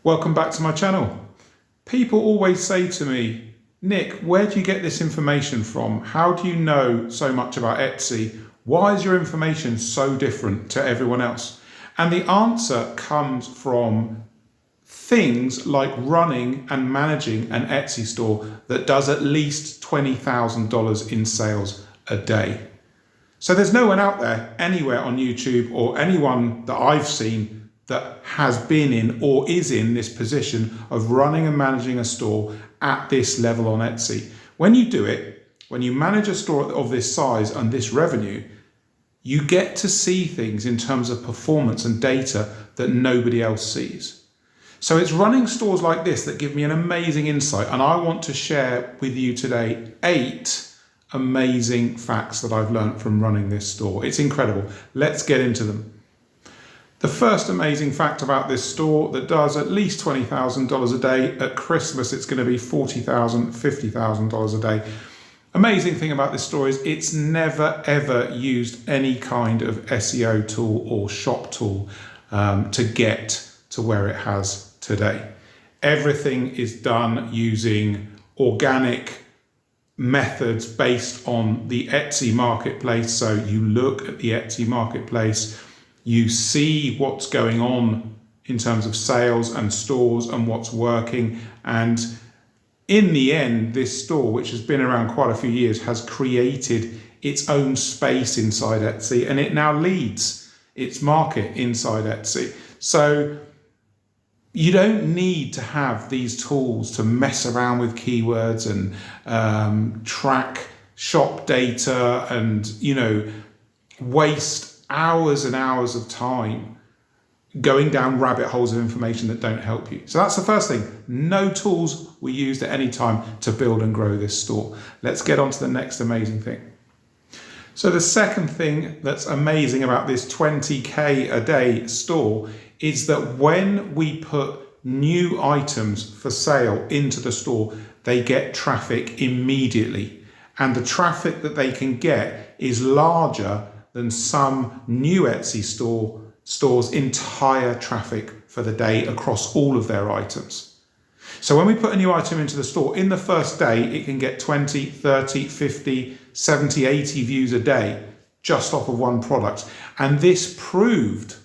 Welcome back to my channel. People always say to me, Nick, where do you get this information from? How do you know so much about Etsy? Why is your information so different to everyone else? And the answer comes from things like running and managing an Etsy store that does at least $20,000 in sales a day. So there's no one out there anywhere on YouTube or anyone that I've seen that has been in or is in this position of running and managing a store at this level on Etsy. When you do it, when you manage a store of this size and this revenue, you get to see things in terms of performance and data that nobody else sees. So it's running stores like this that give me an amazing insight, and I want to share with you today 8 amazing facts that I've learned from running this store. It's incredible. Let's get into them. The first amazing fact about this store that does at least $20,000 a day, at Christmas it's going to be $40,000, $50,000 a day. Amazing thing about this store is it's never ever used any kind of SEO tool or shop tool to get to where it has today. Everything is done using organic methods based on the Etsy marketplace. So you look at the Etsy marketplace, you see what's going on in terms of sales and stores and what's working. And in the end, this store, which has been around quite a few years, has created its own space inside Etsy, and it now leads its market inside Etsy. So you don't need to have these tools to mess around with keywords and track shop data and, waste hours and hours of time going down rabbit holes of information that don't help you. So that's the first thing. No tools were used at any time to build and grow this store. Let's get on to the next amazing thing. So the second thing that's amazing about this 20K a day store is that when we put new items for sale into the store, they get traffic immediately. And the traffic that they can get is larger than some new Etsy store's entire traffic for the day across all of their items. So when we put a new item into the store, in the first day, it can get 20, 30, 50, 70, 80 views a day just off of one product. And this proved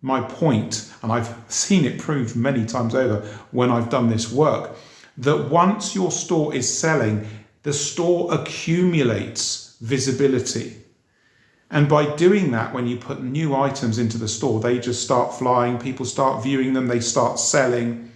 my point, and I've seen it proved many times over when I've done this work, that once your store is selling, the store accumulates visibility. And by doing that, when you put new items into the store, they just start flying, people start viewing them, they start selling.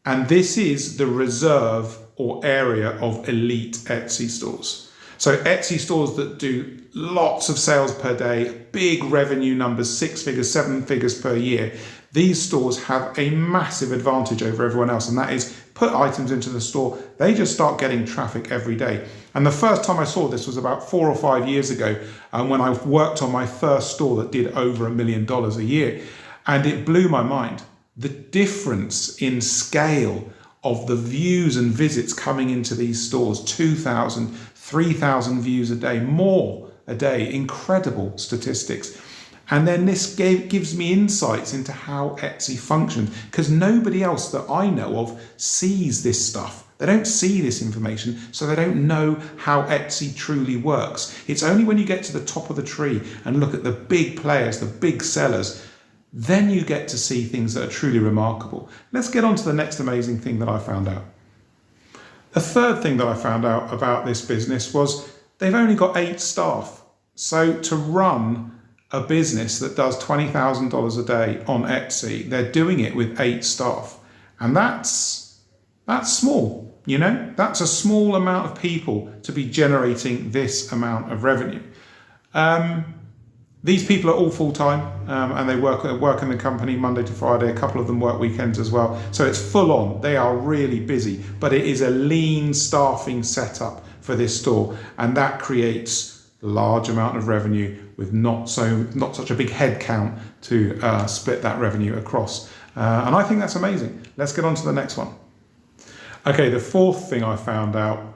And this is the reserve or area of elite Etsy stores. So Etsy stores that do lots of sales per day, big revenue numbers, 6 figures, 7 figures per year. These stores have a massive advantage over everyone else, and that is put items into the store, they just start getting traffic every day. And the first time I saw this was about 4 or 5 years ago, when I worked on my first store that did over $1 million a year. And it blew my mind. The difference in scale of the views and visits coming into these stores, 2,000, 3,000 views a day, more a day, incredible statistics. And then this gives me insights into how Etsy functions, because nobody else that I know of sees this stuff. They don't see this information, so they don't know how Etsy truly works. It's only when you get to the top of the tree and look at the big players, the big sellers, then you get to see things that are truly remarkable. Let's get on to the next amazing thing that I found out. The third thing that I found out about this business was they've only got 8 staff. So to run a business that does $20,000 a day on Etsy, they're doing it with 8 staff. And that's small, That's a small amount of people to be generating this amount of revenue. These people are all full-time and they work in the company Monday to Friday. A couple of them work weekends as well. So it's full on. They are really busy, but it is a lean staffing setup for this store. And that creates a large amount of revenue with not such a big head count to split that revenue across. And I think that's amazing. Let's get on to the next one. Okay, the fourth thing I found out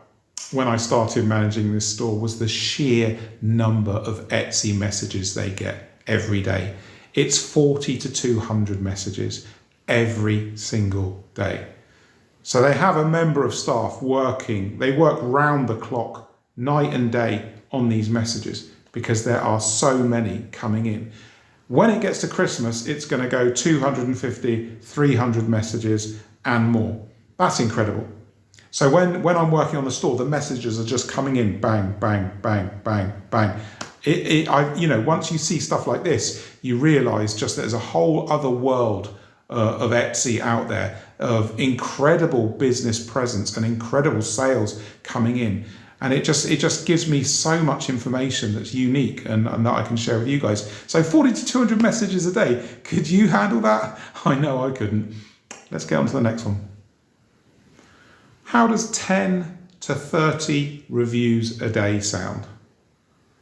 when I started managing this store was the sheer number of Etsy messages they get every day. It's 40 to 200 messages every single day. So they have a member of staff working, they work round the clock, night and day on these messages because there are so many coming in. When it gets to Christmas, it's going to go 250, 300 messages and more. That's incredible. So when I'm working on the store, the messages are just coming in, bang, bang, bang, bang, bang. Once you see stuff like this, you realize just there's a whole other world of Etsy out there, of incredible business presence and incredible sales coming in. And it just gives me so much information that's unique and that I can share with you guys. So 40 to 200 messages a day. Could you handle that? I know I couldn't. Let's get on to the next one. How does 10 to 30 reviews a day sound?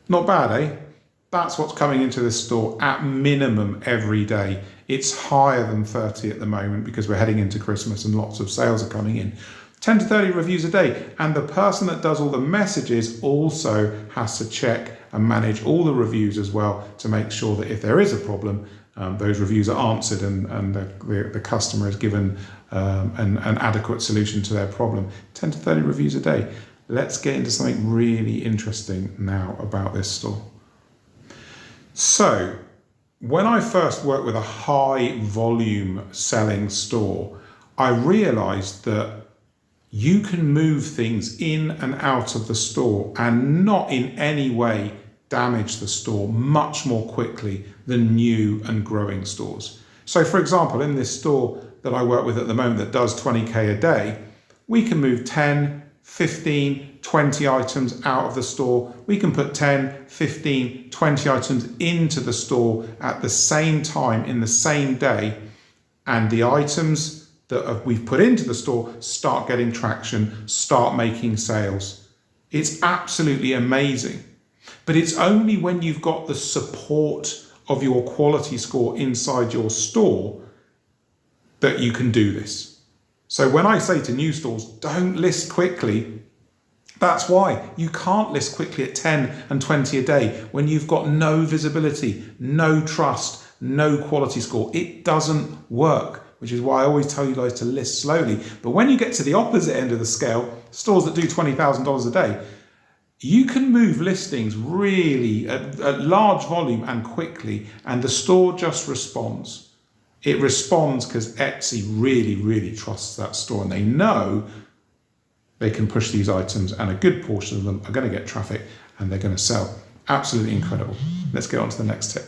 Not bad, eh? That's what's coming into this store at minimum every day. It's higher than 30 at the moment because we're heading into Christmas and lots of sales are coming in. 10 to 30 reviews a day. And the person that does all the messages also has to check and manage all the reviews as well to make sure that if there is a problem, those reviews are answered and the customer is given an adequate solution to their problem. 10 to 30 reviews a day. Let's get into something really interesting now about this store. So, when I first worked with a high volume selling store, I realized that you can move things in and out of the store and not in any way damage the store much more quickly than new and growing stores. So for example, in this store that I work with at the moment that does 20k a day, we can move 10, 15, 20 items out of the store. We can put 10, 15, 20 items into the store at the same time in the same day, and the items that we've put into the store start getting traction, start making sales. It's absolutely amazing. But it's only when you've got the support of your quality score inside your store that you can do this. So when I say to new stores, don't list quickly, that's why. You can't list quickly at 10 and 20 a day when you've got no visibility, no trust, no quality score. It doesn't work, which is why I always tell you guys to list slowly. But when you get to the opposite end of the scale, stores that do $20,000 a day, you can move listings really at large volume and quickly, and the store just responds. It responds because Etsy really, really trusts that store, and they know they can push these items and a good portion of them are going to get traffic and they're going to sell. Absolutely incredible. Let's get on to the next tip.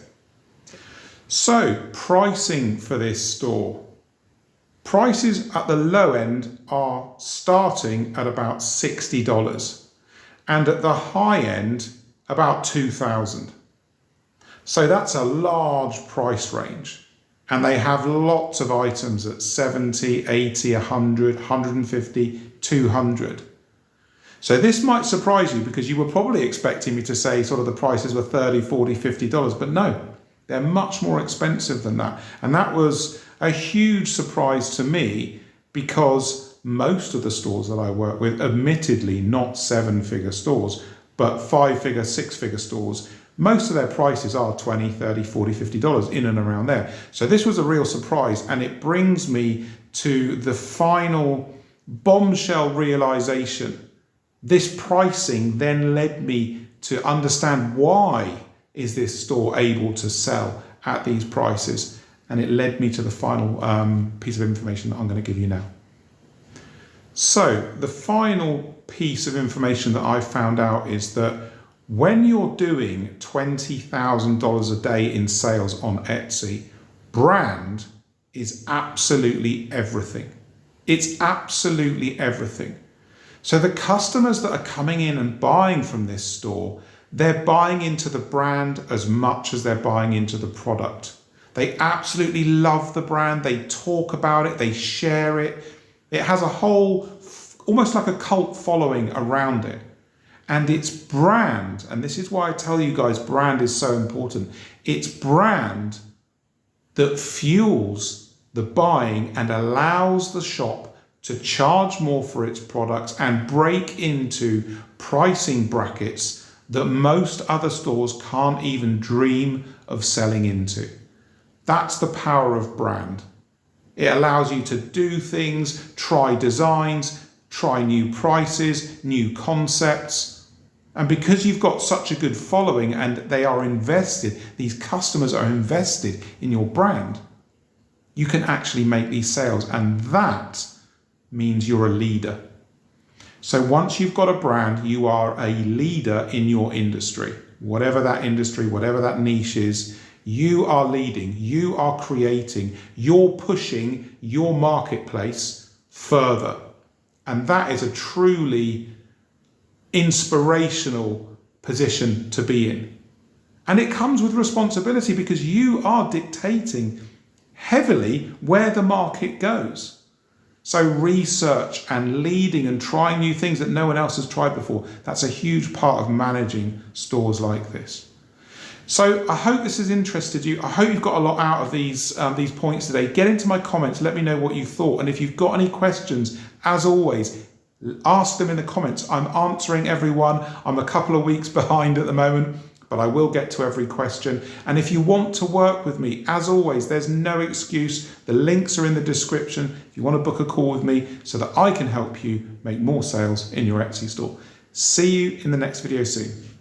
So, pricing for this store. Prices at the low end are starting at about $60 and at the high end about $2,000. So that's a large price range, and they have lots of items at 70, 80, 100, 150, 200. So this might surprise you because you were probably expecting me to say sort of the prices were $30, $40, $50, but no, they're much more expensive than that. And that was a huge surprise to me because most of the stores that I work with, admittedly not 7-figure stores, but 5-figure, 6-figure stores, most of their prices are $20, $30, $40, $50 in and around there. So this was a real surprise, and it brings me to the final bombshell realization. This pricing then led me to understand why is this store able to sell at these prices, and it led me to the final piece of information that I'm going to give you now. So the final piece of information that I found out is that when you're doing $20,000 a day in sales on Etsy, brand is absolutely everything. It's absolutely everything. So the customers that are coming in and buying from this store, they're buying into the brand as much as they're buying into the product. They absolutely love the brand. They talk about it. They share it. It has a whole, almost like a cult following around it. And it's brand, and this is why I tell you guys brand is so important. It's brand that fuels the buying and allows the shop to charge more for its products and break into pricing brackets that most other stores can't even dream of selling into. That's the power of brand. It allows you to do things, try designs, try new prices, new concepts. And because you've got such a good following and they are invested, these customers are invested in your brand, you can actually make these sales. And that means you're a leader. So once you've got a brand, you are a leader in your industry. Whatever that industry, whatever that niche is, you are leading, you are creating, you're pushing your marketplace further. And that is a truly inspirational position to be in. And it comes with responsibility because you are dictating heavily where the market goes. So research and leading and trying new things that no one else has tried before, that's a huge part of managing stores like this. So I hope this has interested you. I hope you've got a lot out of these points today. Get into my comments, let me know what you thought. And if you've got any questions, as always, ask them in the comments. I'm answering everyone. I'm a couple of weeks behind at the moment, but I will get to every question. And if you want to work with me, as always, there's no excuse. The links are in the description if you want to book a call with me so that I can help you make more sales in your Etsy store. See you in the next video soon.